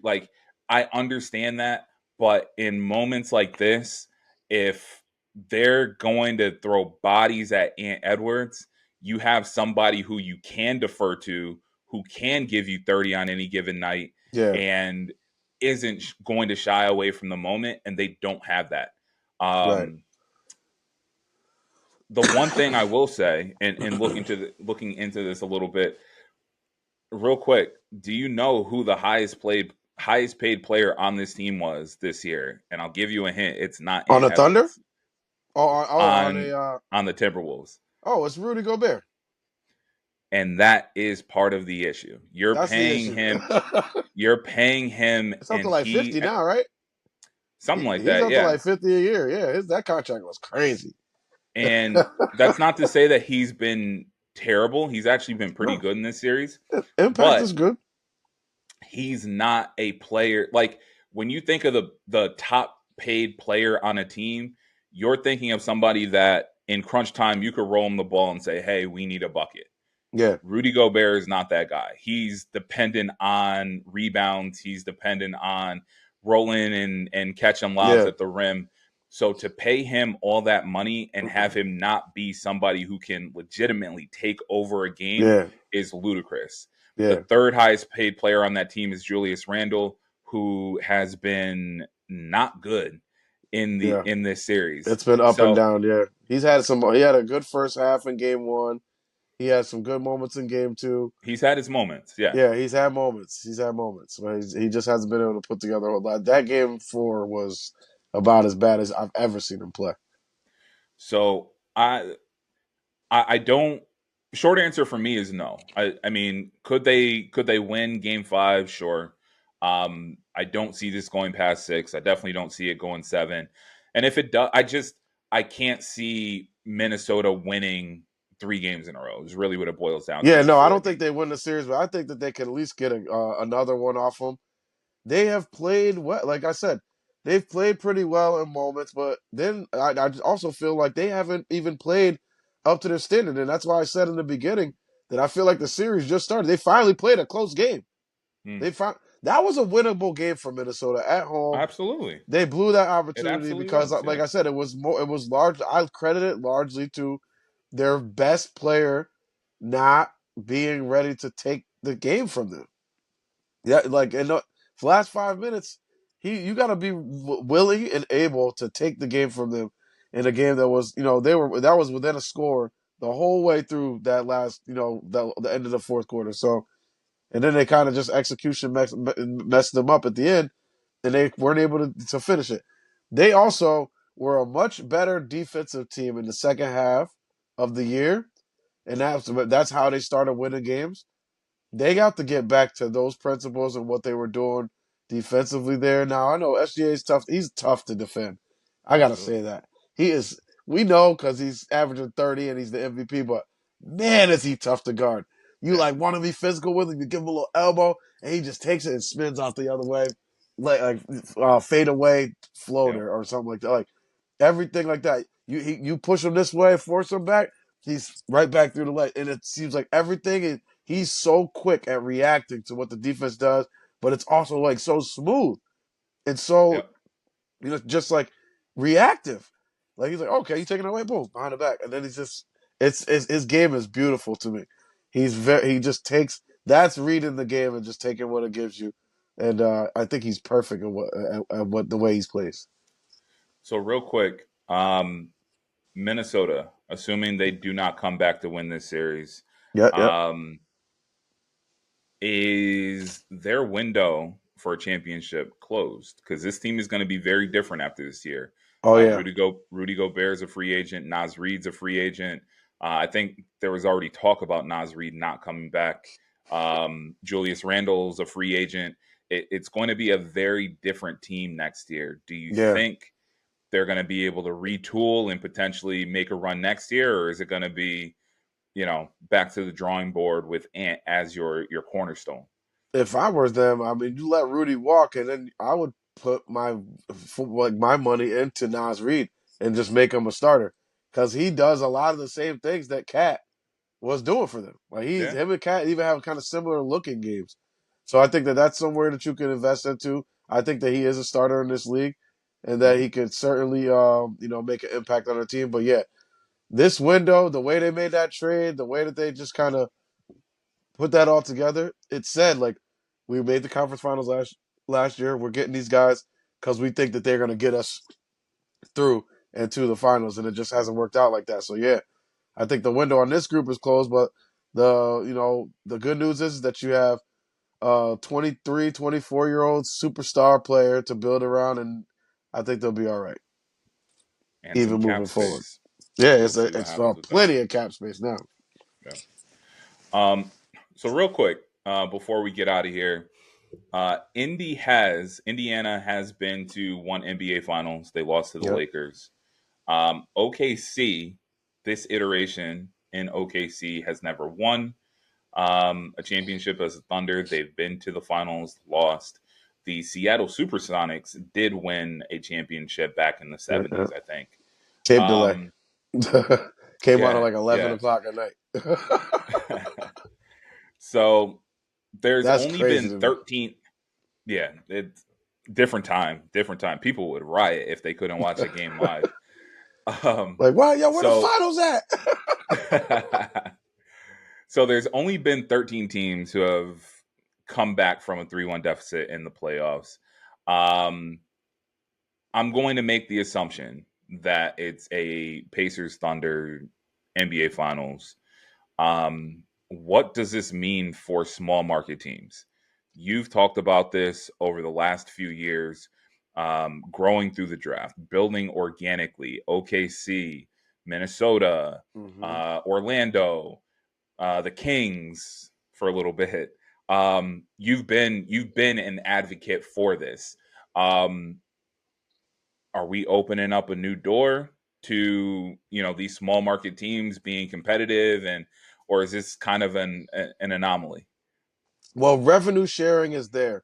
like, I understand that, but in moments like this, if they're going to throw bodies at Ant Edwards, you have somebody who you can defer to, who can give you 30 on any given night, Yeah, and isn't going to shy away from the moment, and they don't have that. right. Um, the one thing I will say, and looking into this a little bit, real quick, do you know who the highest paid player on this team was this year? And I'll give you a hint. It's not On Ant the Thunder? Edwards. On On a on the Timberwolves. it's Rudy Gobert. And that is part of the issue. That's the issue. You're paying him, It's up to and like 50 now, right? something like He's that, up to yeah. like 50 a year. Yeah, that contract was crazy. And that's not to say that he's been terrible. He's actually been pretty No, good in this series, impact is but good. he's not a player like, when you think of the top paid player on a team, you're thinking of somebody that in crunch time you could roll him the ball and say, "Hey, we need a bucket." Yeah, Rudy Gobert is not that guy. He's dependent on rebounds. He's dependent on rolling and catching lobs yeah, at the rim. So to pay him all that money and have him not be somebody who can legitimately take over a game yeah, is ludicrous. The yeah, third highest paid player on that team is Julius Randle, who has been not good yeah. in this series. It's been up and So down. Yeah, he's had some. He had a good first half in game one. He had some good moments in game two. he's had his moments, yeah. Yeah, he's had moments. He's had moments, but he just hasn't been able to put together a whole lot. That game four was about as bad as I've ever seen him play. So I don't. Short answer for me is no. I mean, could they win Game 5? Sure. I don't see this going past 6. I definitely don't see it going 7. And if it does, I can't see Minnesota winning 3 games in a row. Is really what it boils down to. Yeah, Is no, I 4 don't think games. they win the series, but I think that they could at least get another one off them. They have played well. Like I said, they've played pretty well in moments, but then I also feel like they haven't even played up to their standard, and that's why I said in the beginning that I feel like the series just started. They finally played a close game. Hmm. That was a winnable game for Minnesota at home. Absolutely, They blew that it opportunity absolutely because, was. like Yeah. I said, it was more. It was large. I credit it largely to their best player not being ready to take the game from them. Yeah, like in the last 5 minutes, you got to be willing and able to take the game from them in a game that was, that was within a score the whole way through that last, the end of the fourth quarter. So, and then they kind of just execution messed them up at the end, and they weren't able to finish it. They also were a much better defensive team in the second half of the year, and that's how they started winning games. They got to get back to those principles and what they were doing defensively there. Now I know SGA is tough. He's tough to defend. I gotta say Absolutely. that he is. We know because he's averaging 30 and he's the MVP. But man, is he tough to guard. You Yeah. like want to be physical with him. You give him a little elbow and he just takes it and spins out the other way, like fade away Yep. floater or something like that. Like everything like that. You push him this way, force him back. He's right back through the leg, and it seems like everything. He's so quick at reacting to what the defense does, but it's also like so smooth and so Yep. just like reactive. Like he's like, okay, you taking it away, boom, behind the back, and then he's just it's his game is beautiful to me. He just takes that's reading the game and just taking what it gives you, and I think he's perfect at what the way he's plays. So real quick, Minnesota, assuming they do not come back to win this series, Yep, yep. um, is their window for a championship closed? Because this team is going to be very different after this year. Oh yeah, Rudy Gobert is a free agent. Naz Reid's a free agent. I think there was already talk about Naz Reid not coming back. Julius Randle's a free agent. It's going to be a very different team next year. Do you yeah. think they're going to be able to retool and potentially make a run next year, or is it going to be, back to the drawing board with Ant as your cornerstone? If I was them, I mean, you let Rudy walk, and then I would put my money into Nas Reed and just make him a starter because he does a lot of the same things that Cat was doing for them. Like Yeah. him and Cat even have kind of similar looking games. So I think that that's somewhere that you can invest into. I think that he is a starter in this league, and that Hmm. he could certainly, make an impact on the team. But yeah, this window, the way they made that trade, the way that they just kind of put that all together, it said like we made the conference finals last year. We're getting these guys because we think that they're going to get us through and to the finals, and it just hasn't worked out like that. So yeah, I think the window on this group is closed, but the good news is that you have 23, 24-year old superstar player to build around, and I think they'll be all right, And some even moving cap forward. space. Yeah, We'll it's see what it's happens with that. plenty of cap space now. Yeah. So real quick, before we get out of here, Indiana has been to one NBA Finals. They lost to the Yep. Lakers. OKC, this iteration in OKC has never won a championship as a Thunder. They've been to the finals, lost. The Seattle Supersonics did win a championship back in the Yeah, yeah. 70s, I think. Tape delay. Um, Came out at yeah, like 11 yeah. o'clock at night. So there's That's only crazy been to me. 13. Yeah, it's different time, different time. People would riot if they couldn't watch a game live. Um, Like, why, yo, where the so finals at? so there's only been 13 teams who have come back from a 3-1 deficit in the playoffs. Um, I'm going to make the assumption that it's a Pacers Thunder NBA Finals. What does this mean for small market teams? You've talked about this over the last few years, growing through the draft, building organically. OKC, Minnesota, Hmm. Orlando, the Kings for a little bit. You've been an advocate for this. Um, are we opening up a new door to these small market teams being competitive, and or is this kind of an anomaly? Well, revenue sharing is there.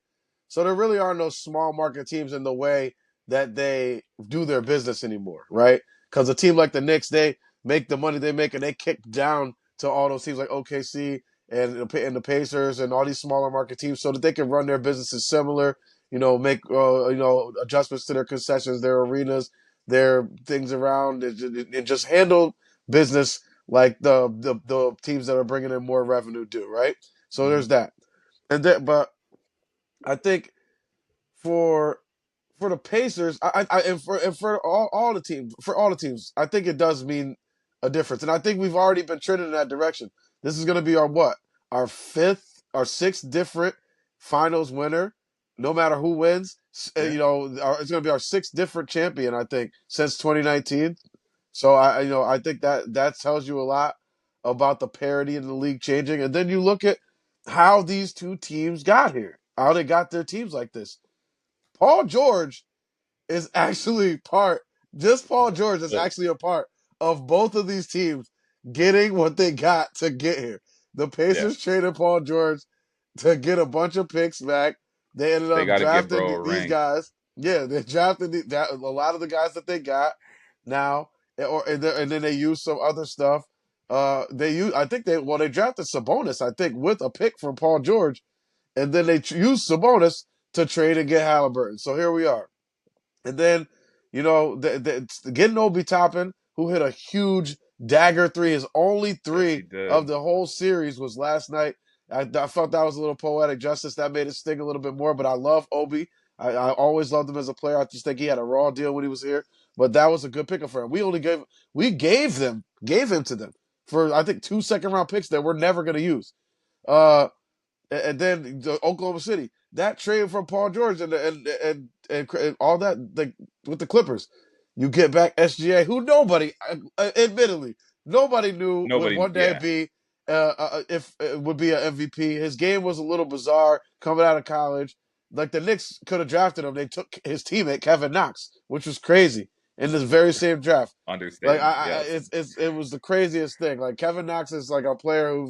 So there really are no small market teams in the way that they do their business anymore, right? Because a team like the Knicks, they make the money they make and they kick down to all those teams like OKC and the Pacers and all these smaller market teams so that they can run their businesses similar, make adjustments to their concessions, their arenas, their things around, and just handle business like the teams that are bringing in more revenue do, right? So Hmm. there's that. And then, but I think for the Pacers, and for all the teams, I think it does mean a difference, and I think we've already been trending in that direction. This is going to be our what, our sixth different finals winner, no matter who wins. Yeah. You know, it's going to be our sixth different champion, I think, since 2019. So I think that tells you a lot about the parity in the league changing, and then you look at how these two teams got here, how they got their teams like this. Paul George is actually part. Just Paul George is Well, actually a part of both of these teams getting what they got to get here. The yeah. Pacers traded Paul George to get a bunch of picks back. They ended They up got to give drafting bro a these ring. guys. Yeah, they drafted a lot of the guys that they got now, and then they used some other stuff. I think they drafted Sabonis, I think, with a pick from Paul George, and then they used Sabonis to trade and get Haliburton. So here we are. And then, getting Obi Toppin, who hit a huge dagger three, his only Yes, he three of did. the whole series was last night. I felt that was a little poetic justice. That made it sting a little bit more, but I love Obi. I always loved him as a player. I just think he had a raw deal when he was here, but that was a good pickup for him. We gave him to them for I think 2 second round picks that we're never going to use. Uh, and then the Oklahoma City, that trade from Paul George and all that, like with the Clippers, you get back SGA, who admittedly, nobody knew would Nobody. one day Yeah. be if it would be an MVP. His game was a little bizarre coming out of college. Like the Knicks could have drafted him, they took his teammate Kevin Knox, which was crazy in this very same draft. Like Understatement. Yes. it was the craziest thing. Like Kevin Knox is like a player who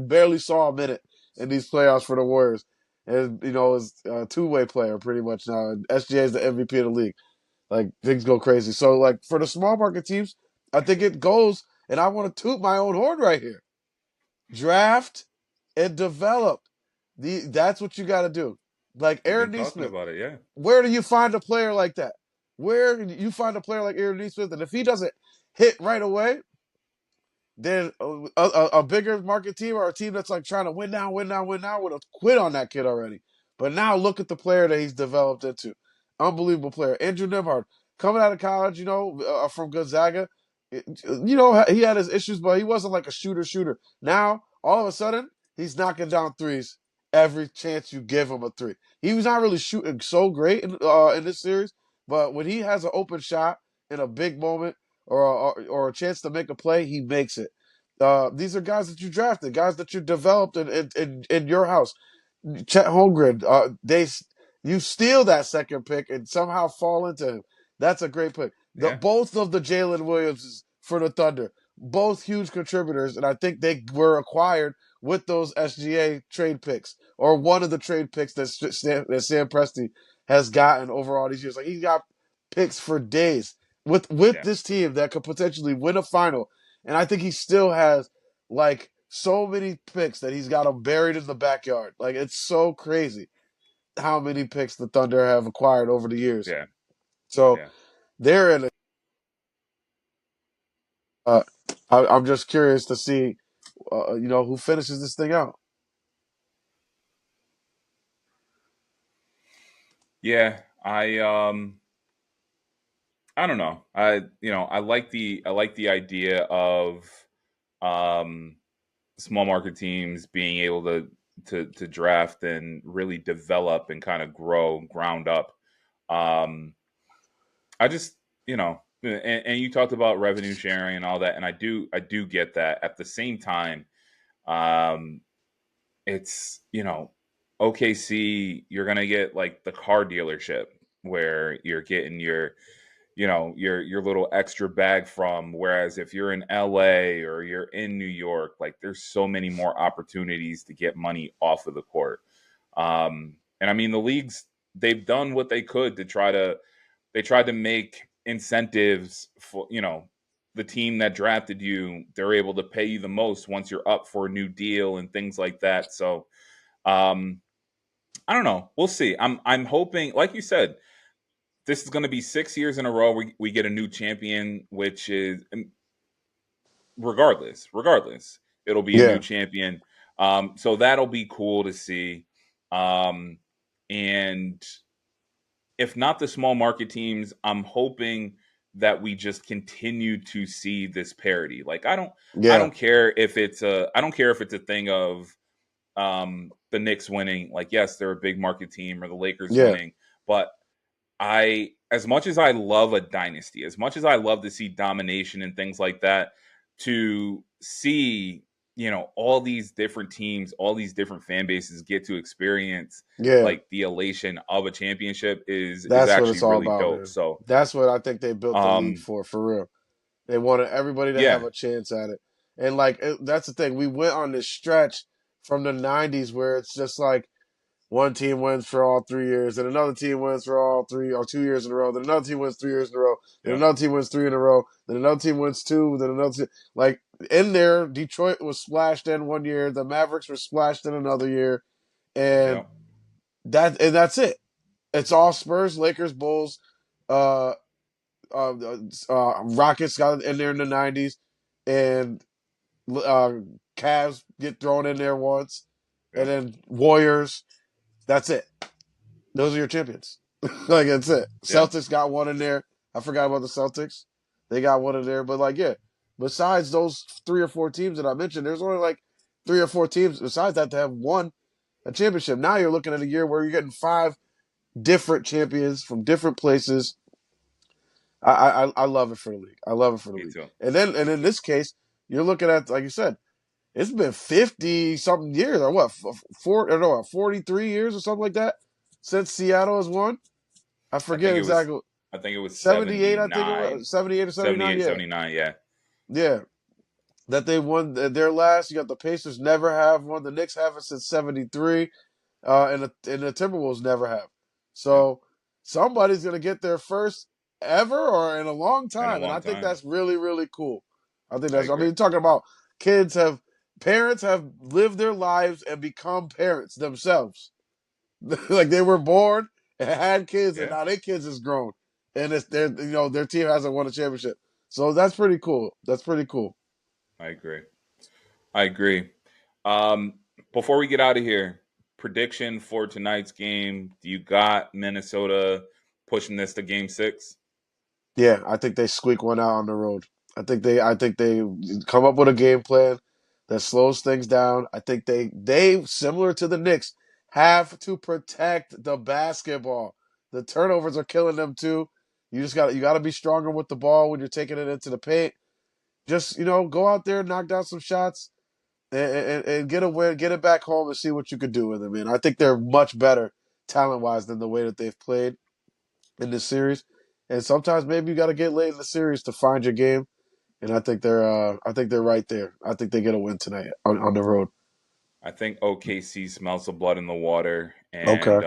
barely saw a minute in these playoffs for the Warriors, and is a two-way player pretty much now. And SGA is the MVP of the league. Like things go crazy. So like for the small market teams, I think it goes. And I want to toot my own horn right here. Draft and develop. That's what you got to do. Like We've been Aaron talking Neesmith. about it. Yeah. Where do you find a player like that? Where do you find a player like Aaron Neesmith? And if he doesn't hit right away, then a bigger market team or a team that's like trying to win now, win now, win now would have quit on that kid already. But now look at the player that he's developed into. Unbelievable player. Andrew Nemhard, coming out of college, from Gonzaga. He had his issues, but he wasn't like a shooter. Now, all of a sudden, he's knocking down threes every chance you give him a three. He was not really shooting so great in this series, but when he has an open shot in a big moment, or a chance to make a play, he makes it. These are guys that you drafted, guys that you developed in your house. Chet Holmgren, you steal that second pick and somehow fall into him. That's a great pick. Yeah. Both of the Jalen Williamses for the Thunder, both huge contributors, and I think they were acquired with those SGA trade picks or one of the trade picks that Sam Presti has gotten over all these years. Like he got picks for days with Yeah. this team that could potentially win a final, and I think he still has like so many picks that he's got them buried in the backyard. Like it's so crazy how many picks the Thunder have acquired over the years. Yeah. So Yeah. they're in. Uh, I'm just curious to see, who finishes this thing out. Yeah. I don't know. I like the idea of um small market teams being able to draft and really develop and kind of grow ground up. Um, I just and you talked about revenue sharing and all that, and I do get that. At the same time, um, it's OKC. You're gonna get like the car dealership where you're getting your little extra bag from, whereas if you're in LA or you're in New York, like there's so many more opportunities to get money off of the court. And I mean the leagues, they've done what they could to they tried to make incentives for the team that drafted you, they're able to pay you the most once you're up for a new deal and things like that. So um I don't know, we'll see. I'm hoping, like you said, this is going to be 6 years in a row we get a new champion, which is regardless, it'll be a new Yeah, champion. So that'll be cool to see. Um, And if not the small market teams, I'm hoping that we just continue to see this parity. Like I Yeah, don't care if it's a I don't care if it's a thing of the Knicks winning. Like yes, they're a big market team, or the Lakers yeah, winning, but as much as I love a dynasty, as much as I love to see domination and things like that, to see, all these different teams, all these different fan bases get to experience yeah. like the elation of a championship is That's what actually it's all really about, dope. man. So, That's what I think they built the league um, for real. They wanted everybody to have yeah, a chance at it. And like that's the thing. We went on this stretch from the '90s where it's just like one team wins for all 3 years, and another team wins for all three or 2 years in a row. Then another team wins 3 years in a row. Then yeah, another team wins three in a row. Then another team wins two. Then another team, like in there, Detroit was splashed in one year. The Mavericks were splashed in another year, yeah, and that's it. It's all Spurs, Lakers, Bulls, uh, Rockets got in there in the '90s, and uh, Cavs get thrown in there once, yeah, and then Warriors. That's it. Those are your champions. Like that's it. yeah. Celtics got one in there. I forgot about the Celtics. They got one in there, but like yeah. Besides those 3 or 4 teams that I mentioned, there's only like 3 or 4 teams besides that to have won a championship. Now you're looking at a year where you're getting 5 different champions from different places. I love it for the league. I love it for the Me league. too. And Me in too. this case, you're looking at like you said, it's been 50 something years or what? 43 years or something like that since Seattle has won. I I forget think it was, exactly. I think it was 78, I think it 79, was 78 or 79. 78, Yeah, 79. Yeah, yeah. That they won their last. You got the Pacers never have one. The Knicks haven't since '73. And the Timberwolves never have. yeah. So somebody's gonna get their first ever or in a long In a time, and I long think time. that's really really cool. I think I that's. I agree. mean, talking about parents have lived their lives and become parents themselves. Like they were born and had kids, and Yeah, now their kids is grown, and it's their team hasn't won a championship. So that's pretty cool. That's pretty cool. I agree. I agree. Um, Before we get out of here, prediction for tonight's game. Do you got Minnesota pushing this to game six? Yeah, I think they squeak one out on the road. I think they come up with a game plan that slows things down. I think they similar to the Knicks have to protect the basketball. The turnovers are killing them too. You got to be stronger with the ball when you're taking it into the paint. Just go out there, knock down some shots, and get a win, get it back home, and see what you could do with it, man. I think they're much better talent wise than the way that they've played in this series. And sometimes maybe you got to get late in the series to find your game. And I think they're right there. I think they get a win tonight on the road. I think OKC smells the blood in the water, and Okay.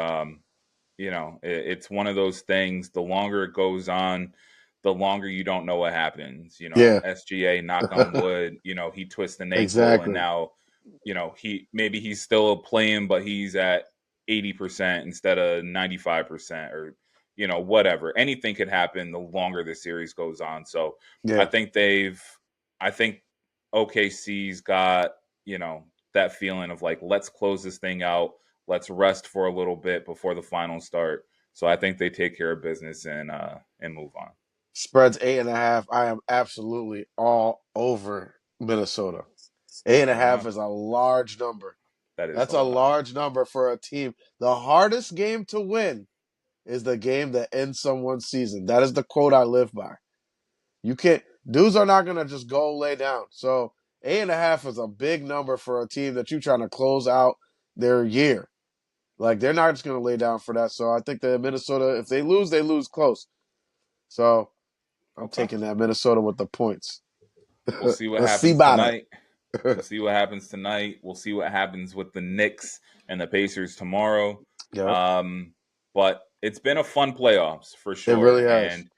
it's one of those things. The longer it goes on, the longer you don't know what happens. Yeah. SGA, knock on wood. He twists an ankle, and Exactly. now, he's still playing, but he's at 80% instead of 95%, or whatever. Anything could happen the longer the series goes on. So I Yeah. think I think OKC's got that feeling of like, let's close this thing out. Let's rest for a little bit before the finals start. So I think they take care of business and move on. Spreads 8.5. I am absolutely all over Minnesota. Eight and a half Uh, is a large number. that is That's a a lot. large number for a team. The hardest game to win is the game that ends someone's season. That is the quote I live by. You can't. Dudes are not gonna just go lay down. So 8.5 is a big number for a team that you're trying to close out their year. Like they're not just gonna lay down for that. So I think that Minnesota, if they lose close. So I'm Okay. taking that Minnesota with the points. We'll see what Let's see happens about tonight. it. We'll see what happens tonight. We'll see what happens with the Knicks and the Pacers tomorrow. Yep, Um, but it's been a fun playoffs for it sure. really has. And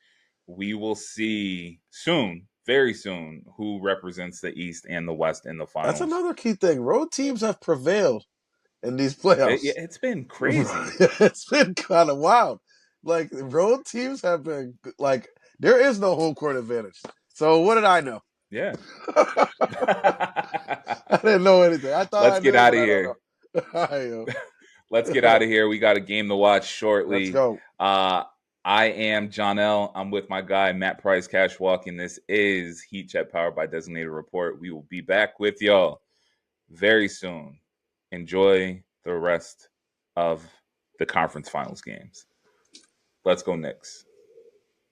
we will see soon, very soon, who represents the East and the West in the That's finals. another key thing. Road teams have prevailed in these playoffs. It's been crazy. It's been kind of wild. Like road teams have been like there is no home court advantage. So what did I know? Yeah. I didn't know anything. I thought I Let's get knew, out but of I don't here. know. All right, yo. let's get out of here. We got a game to watch Let's shortly. go. I am Johnell. I'm with my guy Matt Price Cash Walking. This is Heat Check powered by Designated Report. We will be back with y'all very soon. Enjoy the rest of the conference finals games. Let's go Knicks.